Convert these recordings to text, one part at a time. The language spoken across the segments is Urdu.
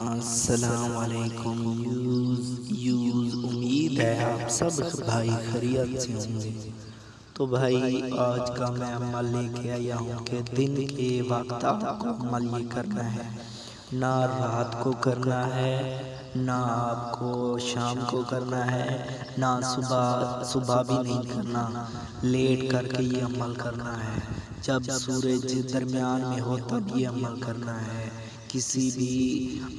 السلام علیکم یوز امید ہے آپ سب بھائی خیریت سے ہوں گے۔ تو بھائی آج کا میں عمل لے کے آیا ہوں کہ دن کے وقت آپ کو عمل یہ کرنا ہے، نہ رات کو کرنا ہے، نہ آپ کو شام کو کرنا ہے، نہ صبح بھی نہیں کرنا، لیٹ کر کے یہ عمل کرنا ہے۔ جب سورج درمیان میں ہو تب یہ عمل کرنا ہے۔ کسی بھی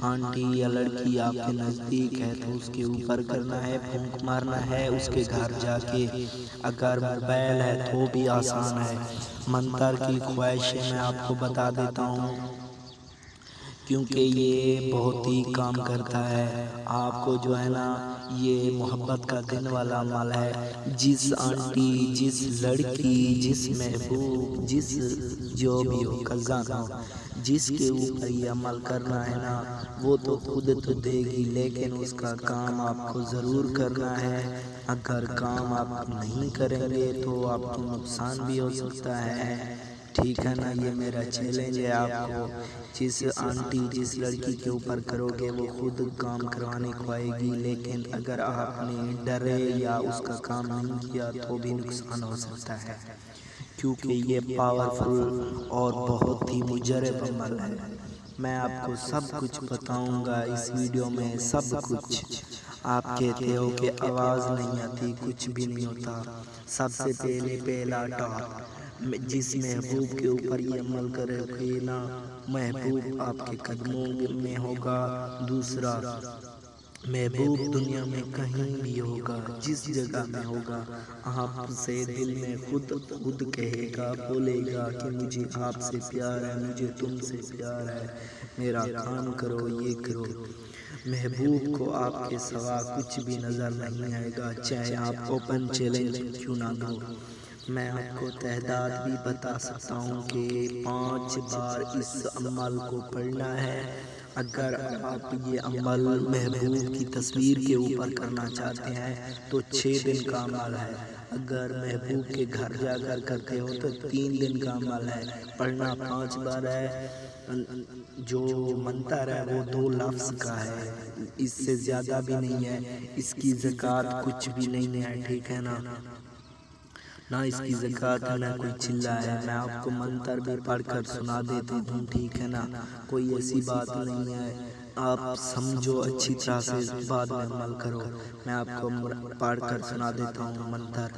آنٹی یا لڑکی آپ کے نزدیک ہے تو اس کے اوپر کرنا ہے، پھونک مارنا ہے اس کے گھر جا کے۔ اگر موبائل ہے تو بھی آسان ہے۔ منتر کی خواہشیں میں آپ کو بتا دیتا ہوں کیونکہ یہ بہت ہی کام کرتا ہے۔ آپ کو جو ہے نا یہ محبت کا دن والا عمل ہے۔ جس آنٹی، جس لڑکی، جس محبوب، جس جو بھی ہو کزن ہو، جس کے اوپر یہ عمل کرنا ہے نا وہ تو خود تو دے گی، لیکن اس کا کام آپ کو ضرور کرنا ہے۔ اگر کام آپ نہیں کریں گے تو آپ کو نقصان بھی ہو سکتا ہے، ٹھیک ہے نا۔ یہ میرا چیلنج ہے آپ کو۔ جس آنٹی، جس لڑکی کے اوپر کرو گے وہ خود کام کروانے کو آئے گی، لیکن اگر آپ نے ڈرے یا اس کا کام نہیں کیا تو بھی نقصان ہو سکتا ہے، کیونکہ یہ پاورفل اور بہت ہی مجرب عمل ہے۔ میں آپ کو سب کچھ بتاؤں گا اس ویڈیو میں، سب کچھ۔ آپ کہتے ہو کہ آواز نہیں آتی، کچھ بھی نہیں ہوتا۔ سب سے پہلا ٹاپ، جس محبوب کے اوپر یہ عمل کرے گی نا محبوب آپ کے قدموں میں ہوگا۔ دوسرا، محبوب دنیا میں کہیں بھی ہوگا، جس جگہ میں ہوگا، آپ سے دل میں خود کہے گا، بولے گا کہ مجھے آپ سے پیار ہے، مجھے تم سے پیار ہے، میرا کام کرو، یہ کرو۔ محبوب کو آپ کے سوا کچھ بھی نظر نہیں آئے گا، چاہے آپ اوپن چیلنج کیوں نہ دو۔ میں آپ کو تعداد بھی بتا سکتا ہوں کہ 5 بار اس عمل کو پڑھنا ہے۔ اگر آپ یہ عمل محبوب کی تصویر کے اوپر کرنا چاہتے ہیں تو 6 دن کا عمل ہے۔ اگر محبوب کے گھر جا کر کرتے ہو تو 3 دن کا عمل ہے۔ پڑھنا 5 بار ہے۔ جو منتر ہے وہ 2 لفظ کا ہے، اس سے زیادہ بھی نہیں ہے۔ اس کی زکوٰۃ کچھ بھی نہیں ہے، ٹھیک ہے نا۔ نہ اس کی زکوٰۃ ہے نہ کوئی چلہ ہے۔ میں آپ کو منتر بھی پڑھ کر سنا دیتا ہوں، ٹھیک ہے نا۔ کوئی ایسی بات نہیں ہے، آپ سمجھو اچھی طرح سے، بعد میں عمل کرو۔ میں آپ کو پڑھ کر سنا دیتا ہوں منتر۔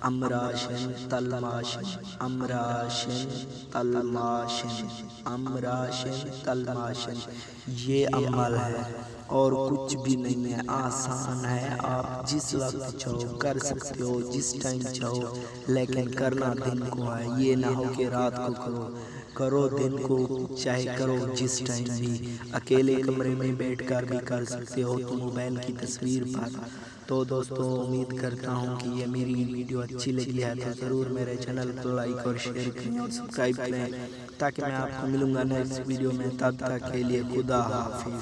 امراشن تلماشن، امراشن تلماشن، امراشن تلماشن، یہ عمل ہے اور کچھ بھی نہیں ہے، آسان ہے۔ آپ جس وقت چاہو کر سکتے ہو، جس ٹائم چاہو، لیکن کرنا دن کو ہے۔ یہ نہ ہو کہ رات کو کرو دن کو، چاہے کرو جس ٹائم بھی۔ اکیلے کمرے میں بیٹھ کر بھی کر سکتے ہو تو موبائل کی تصویر پر۔ تو دوستو امید کرتا ہوں کہ یہ میری ویڈیو اچھی لگی ہے تو ضرور میرے چینل کو لائک اور شیئر کریں اور سبسکرائب کریں، تاکہ میں آپ کو ملوں گا نیکسٹ ویڈیو میں۔ تب تک کے لیے خدا حافظ۔